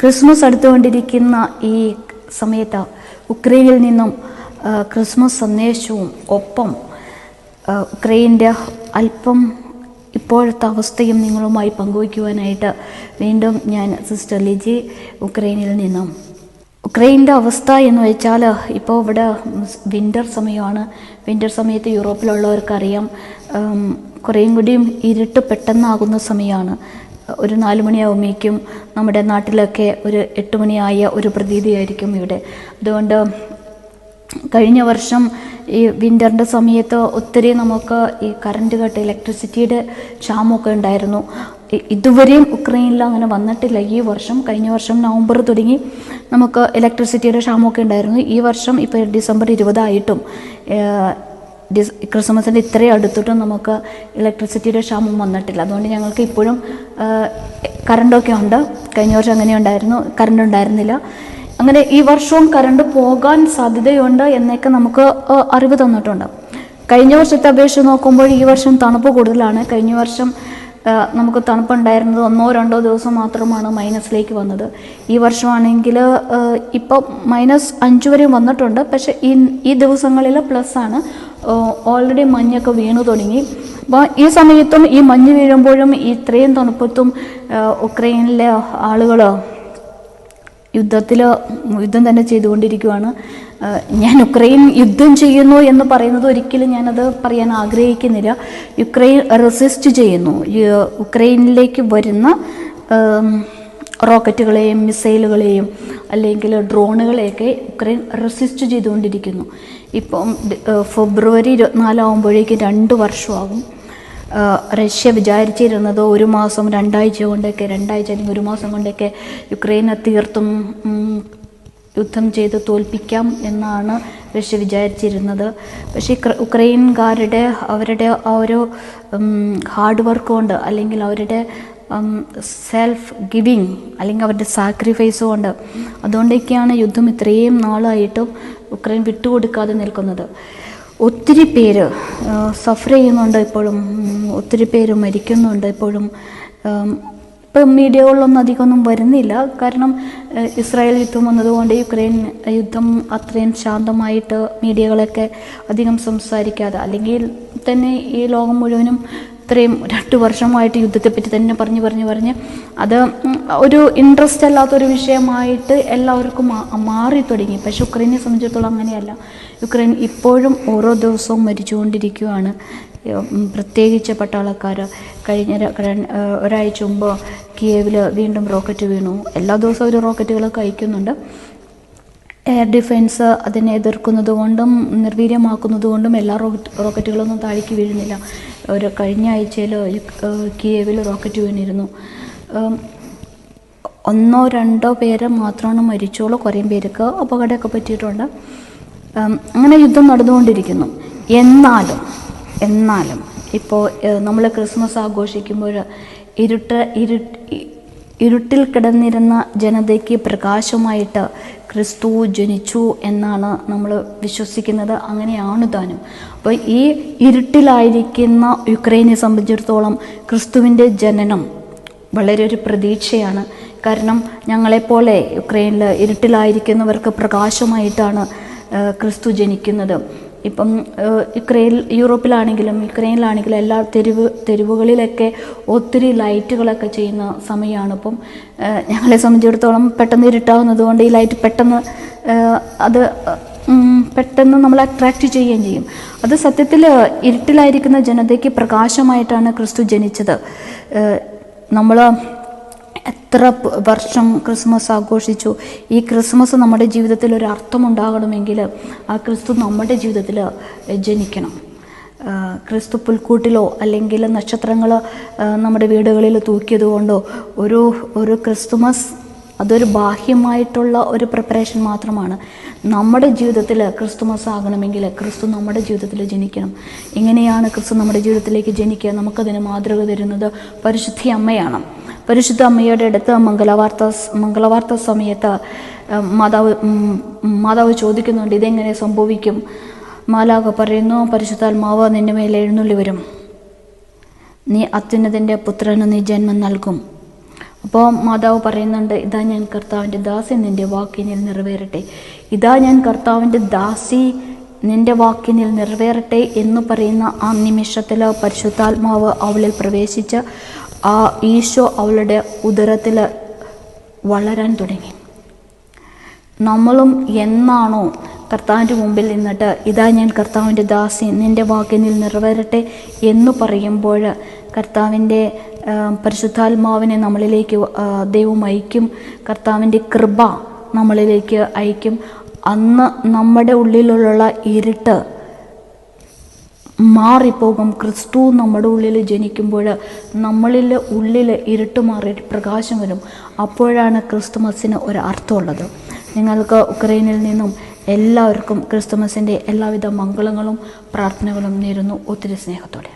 Christmas അടുത്തുകൊണ്ടിരിക്കുന്ന ഈ സമയത്ത് ഉക്രൈനിൽ നിന്നും ക്രിസ്മസ് സന്ദേശവും ഒപ്പം ഉക്രൈൻ്റെ അല്പം ഇപ്പോഴത്തെ അവസ്ഥയും നിങ്ങളുമായി പങ്കുവയ്ക്കുവാനായിട്ട് വീണ്ടും ഞാൻ സിസ്റ്റർ ലിജി ഉക്രൈനിൽ നിന്നും. ഉക്രൈൻ്റെ അവസ്ഥ എന്ന് വെച്ചാൽ ഇപ്പോൾ ഇവിടെ വിൻ്റർ സമയമാണ്. വിൻ്റർ സമയത്ത് യൂറോപ്പിലുള്ളവർക്കറിയാം കുറേയും കൂടിയും ഇരുട്ട് പെട്ടെന്നാകുന്ന സമയമാണ്. ഒരു 4 മണിയാകുമ്പോഴേക്കും നമ്മുടെ നാട്ടിലൊക്കെ ഒരു 8 മണിയായ ഒരു പ്രതീതിയായിരിക്കും ഇവിടെ. അതുകൊണ്ട് കഴിഞ്ഞ വർഷം ഈ വിൻ്ററിൻ്റെ സമയത്ത് ഒത്തിരി നമുക്ക് ഈ കറണ്ട് കട്ട്, ഇലക്ട്രിസിറ്റിയുടെ ക്ഷാമമൊക്കെ ഉണ്ടായിരുന്നു. ഇതുവരെയും ഉക്രൈനിൽ അങ്ങനെ വന്നിട്ടില്ല ഈ വർഷം. കഴിഞ്ഞ വർഷം നവംബർ തുടങ്ങി നമുക്ക് ഇലക്ട്രിസിറ്റിയുടെ ക്ഷാമമൊക്കെ ഉണ്ടായിരുന്നു. ഈ വർഷം ഇപ്പോൾ ഡിസംബർ 20 ആയിട്ടും ക്രിസ്മസിൻ്റെ ഇത്രയും അടുത്തിട്ടും നമുക്ക് ഇലക്ട്രിസിറ്റിയുടെ ക്ഷാമം വന്നിട്ടില്ല. അതുകൊണ്ട് ഞങ്ങൾക്ക് ഇപ്പോഴും കറണ്ടൊക്കെ ഉണ്ട്. കഴിഞ്ഞ വർഷം അങ്ങനെ ഉണ്ടായിരുന്നു, കറണ്ട് ഉണ്ടായിരുന്നില്ല. അങ്ങനെ ഈ വർഷവും കറണ്ട് പോകാൻ സാധ്യതയുണ്ട് എന്നൊക്കെ നമുക്ക് അറിവ് തന്നിട്ടുണ്ട്. കഴിഞ്ഞ വർഷത്തെ അപേക്ഷിച്ച് നോക്കുമ്പോൾ ഈ വർഷം തണുപ്പ് കൂടുതലാണ്. കഴിഞ്ഞ വർഷം നമുക്ക് തണുപ്പുണ്ടായിരുന്നത് 1-2 ദിവസം മാത്രമാണ് മൈനസിലേക്ക് വന്നത്. ഈ വർഷമാണെങ്കിൽ ഇപ്പോൾ -5 വരെ വന്നിട്ടുണ്ട്. പക്ഷേ ഈ ദിവസങ്ങളിൽ പ്ലസ്സാണ്. ഓൾറെഡി മഞ്ഞൊക്കെ വീണു തുടങ്ങി. അപ്പോൾ ഈ സമയത്തും ഈ മഞ്ഞ് വീഴുമ്പോഴും ഇത്രയും തണുപ്പത്തും ഉക്രൈനിലെ ആളുകൾ യുദ്ധം തന്നെ ചെയ്തുകൊണ്ടിരിക്കുകയാണ്. ഞാൻ ഉക്രൈൻ യുദ്ധം ചെയ്യുന്നു എന്ന് പറയുന്നത് ഒരിക്കലും ഞാനത് പറയാൻ ആഗ്രഹിക്കുന്നില്ല. യുക്രൈൻ റെസിസ്റ്റ് ചെയ്യുന്നു. ഉക്രൈനിലേക്ക് വരുന്ന റോക്കറ്റുകളെയും മിസൈലുകളെയും അല്ലെങ്കിൽ ഡ്രോണുകളെയൊക്കെ ഉക്രൈൻ റെസിസ്റ്റ് ചെയ്തുകൊണ്ടിരിക്കുന്നു. ഇപ്പം ഫെബ്രുവരി 24 ആകുമ്പോഴേക്കും 2 വർഷമാകും. റഷ്യ വിചാരിച്ചിരുന്നത് 1 മാസം 2 ആഴ്ച കൊണ്ടൊക്കെ, 2 ആഴ്ച അല്ലെങ്കിൽ 1 മാസം കൊണ്ടൊക്കെ യുക്രൈനെ തീർത്തും യുദ്ധം ചെയ്ത് തോൽപ്പിക്കാം എന്നാണ് റഷ്യ വിചാരിച്ചിരുന്നത്. പക്ഷേ ഉക്രൈൻകാരുടെ അവരുടെ ആ ഒരു ഹാർഡ് വർക്ക് കൊണ്ട് അല്ലെങ്കിൽ അവരുടെ സെൽഫ് ഗിവിങ് അല്ലെങ്കിൽ അവരുടെ സാക്രിഫൈസ് കൊണ്ട്, അതുകൊണ്ടൊക്കെയാണ് യുദ്ധം ഇത്രയും നാളായിട്ടും ഉക്രൈൻ വിട്ടുകൊടുക്കാതെ നിൽക്കുന്നത്. ഒത്തിരി പേര് സഫർ ചെയ്യുന്നുണ്ട് ഇപ്പോഴും, ഒത്തിരി പേര് മരിക്കുന്നുണ്ട് ഇപ്പോഴും. ഇപ്പം മീഡിയകളിലൊന്നും അധികമൊന്നും വരുന്നില്ല. കാരണം ഇസ്രായേൽ യുദ്ധം വന്നതുകൊണ്ട് യുക്രൈൻ യുദ്ധം അത്രയും ശാന്തമായിട്ട് മീഡിയകളൊക്കെ അധികം സംസാരിക്കാതെ, അല്ലെങ്കിൽ തന്നെ ഈ ലോകം മുഴുവനും ഇത്രയും 2 വർഷമായിട്ട് യുദ്ധത്തെപ്പറ്റി തന്നെ പറഞ്ഞ് അത് ഒരു ഇൻട്രസ്റ്റ് അല്ലാത്തൊരു വിഷയമായിട്ട് എല്ലാവർക്കും മാറി തുടങ്ങി. പക്ഷെ ഉക്രൈനെ സംബന്ധിച്ചിടത്തോളം അങ്ങനെയല്ല. യുക്രൈൻ ഇപ്പോഴും ഓരോ ദിവസവും മരിച്ചുകൊണ്ടിരിക്കുകയാണ്. പ്രത്യേകിച്ച് പട്ടാളക്കാർ. കഴിഞ്ഞ ഒരാഴ്ച മുമ്പ് കിയേവിൽ വീണ്ടും റോക്കറ്റ് വീണു. എല്ലാ ദിവസവും ഒരു റോക്കറ്റുകളൊക്കെ അയക്കുന്നുണ്ട്. എയർ ഡിഫെൻസ് അതിനെ എതിർക്കുന്നത് കൊണ്ടും നിർവീര്യമാക്കുന്നത് കൊണ്ടും എല്ലാ റോക്കറ്റുകളൊന്നും താഴേക്ക് വീഴുന്നില്ല. ഒരു കഴിഞ്ഞ ആഴ്ചയിൽ കിയേവിൽ റോക്കറ്റ് വീണിരുന്നു. 1-2 പേര് മാത്രമാണ് മരിച്ചോളൂ. കുറേ പേർക്ക് അപകടമൊക്കെ പറ്റിയിട്ടുണ്ട്. അങ്ങനെ യുദ്ധം നടന്നുകൊണ്ടിരിക്കുന്നു. എന്നാലും ഇപ്പോൾ നമ്മൾ ക്രിസ്മസ് ആഘോഷിക്കുമ്പോൾ ഇരുട്ടിൽ കിടന്നിരുന്ന ജനതയ്ക്ക് പ്രകാശമായിട്ട് ക്രിസ്തു ജനിച്ചു എന്നാണ് നമ്മൾ വിശ്വസിക്കുന്നത്. അങ്ങനെയാണ് താനും. അപ്പോൾ ഈ ഇരുട്ടിലായിരിക്കുന്ന യുക്രൈനെ സംബന്ധിച്ചിടത്തോളം ക്രിസ്തുവിൻ്റെ ജനനം വളരെ ഒരു പ്രതീക്ഷയാണ്. കാരണം ഞങ്ങളെപ്പോലെ യുക്രൈനിൽ ഇരുട്ടിലായിരിക്കുന്നവർക്ക് പ്രകാശമായിട്ടാണ് ക്രിസ്തു ജനിക്കുന്നത്. ഇപ്പം യൂറോപ്പിലാണെങ്കിലും യുക്രൈനിലാണെങ്കിലും എല്ലാ തെരുവുകളിലൊക്കെ ഒത്തിരി ലൈറ്റുകളൊക്കെ ചെയ്യുന്ന സമയമാണ്. ഇപ്പം ഞങ്ങളെ സംബന്ധിച്ചിടത്തോളം പെട്ടെന്ന് ഇരുട്ടാവുന്നത് കൊണ്ട് ഈ ലൈറ്റ് പെട്ടെന്ന് നമ്മളെ അട്രാക്റ്റ് ചെയ്യുകയും ചെയ്യും. അത് സത്യത്തിൽ ഇരുട്ടിലായിരിക്കുന്ന ജനതയ്ക്ക് പ്രകാശമായിട്ടാണ് ക്രിസ്തു ജനിച്ചത്. നമ്മൾ എത്ര വർഷം ക്രിസ്മസ് ആഘോഷിച്ചു. ഈ ക്രിസ്മസ് നമ്മുടെ ജീവിതത്തിൽ ഒരു അർത്ഥമുണ്ടാകണമെങ്കിൽ ആ ക്രിസ്തു നമ്മുടെ ജീവിതത്തിൽ ജനിക്കണം. ക്രിസ്തു പുൽക്കൂട്ടിലോ അല്ലെങ്കിൽ നക്ഷത്രങ്ങൾ നമ്മുടെ വീടുകളിൽ തൂക്കിയത് കൊണ്ടോ ഒരു ക്രിസ്തുമസ് അതൊരു ബാഹ്യമായിട്ടുള്ള ഒരു പ്രിപ്പറേഷൻ മാത്രമാണ്. നമ്മുടെ ജീവിതത്തിൽ ക്രിസ്തുമസ് ആകണമെങ്കിൽ ക്രിസ്തു നമ്മുടെ ജീവിതത്തിൽ ജനിക്കണം. എങ്ങനെയാണ് ക്രിസ്തു നമ്മുടെ ജീവിതത്തിലേക്ക് ജനിക്കുക? നമുക്കതിന് മാതൃക തരുന്നത് പരിശുദ്ധ അമ്മയാണ്. പരിശുദ്ധ അമ്മയുടെ അടുത്ത് മംഗളവാർത്ത സമയത്ത് മാതാവ് ചോദിക്കുന്നുണ്ട്, ഇതെങ്ങനെ സംഭവിക്കും? മാലാഖ പറയുന്നു, പരിശുദ്ധാത്മാവ് നിന്റെ മേൽ എഴുന്നള്ളി വരും, നീ അത്യുന്നതൻ്റെ പുത്രന് നീ ജന്മം നൽകും, അപ്പോൾ മാതാവ് പറയുന്നുണ്ട്, ഇതാ ഞാൻ കർത്താവിൻ്റെ ദാസി, നിൻ്റെ വാക്കിനിൽ നിറവേറട്ടെ. ഇതാ ഞാൻ കർത്താവിൻ്റെ ദാസി, നിൻ്റെ വാക്കിനിൽ നിറവേറട്ടെ എന്ന് പറയുന്ന ആ നിമിഷത്തിൽ പരിശുദ്ധാത്മാവ് അവളിൽ പ്രവേശിച്ച് ആ ഈശോ അവളുടെ ഉദരത്തിൽ വളരാൻ തുടങ്ങി. നമ്മളും എന്നാണോ കർത്താവിൻ്റെ മുമ്പിൽ നിന്നിട്ട് ഇതാ ഞാൻ കർത്താവിൻ്റെ ദാസി, നിൻ്റെ വാക്കിനിൽ നിറവേറട്ടെ എന്ന് പറയുമ്പോൾ കർത്താവിൻ്റെ പരിശുദ്ധാത്മാവിനെ നമ്മളിലേക്ക് ദൈവം അയക്കും, കർത്താവിൻ്റെ കൃപ നമ്മളിലേക്ക് അയക്കും. അന്ന് നമ്മുടെ ഉള്ളിലുള്ള ഇരുട്ട് മാറിപ്പോകും. ക്രിസ്തു നമ്മുടെ ഉള്ളിൽ ജനിക്കുമ്പോൾ നമ്മളിൽ ഉള്ളിൽ ഇരുട്ട് മാറി പ്രകാശം വരും. അപ്പോഴാണ് ക്രിസ്തുമസിന് ഒരു അർത്ഥമുള്ളത്. നിങ്ങൾക്ക് ഉക്രൈനിൽ നിന്നും എല്ലാവർക്കും ക്രിസ്തുമസിൻ്റെ എല്ലാവിധ മംഗളങ്ങളും പ്രാർത്ഥനകളും നേരുന്നു. ഒത്തിരി സ്നേഹത്തോടെ.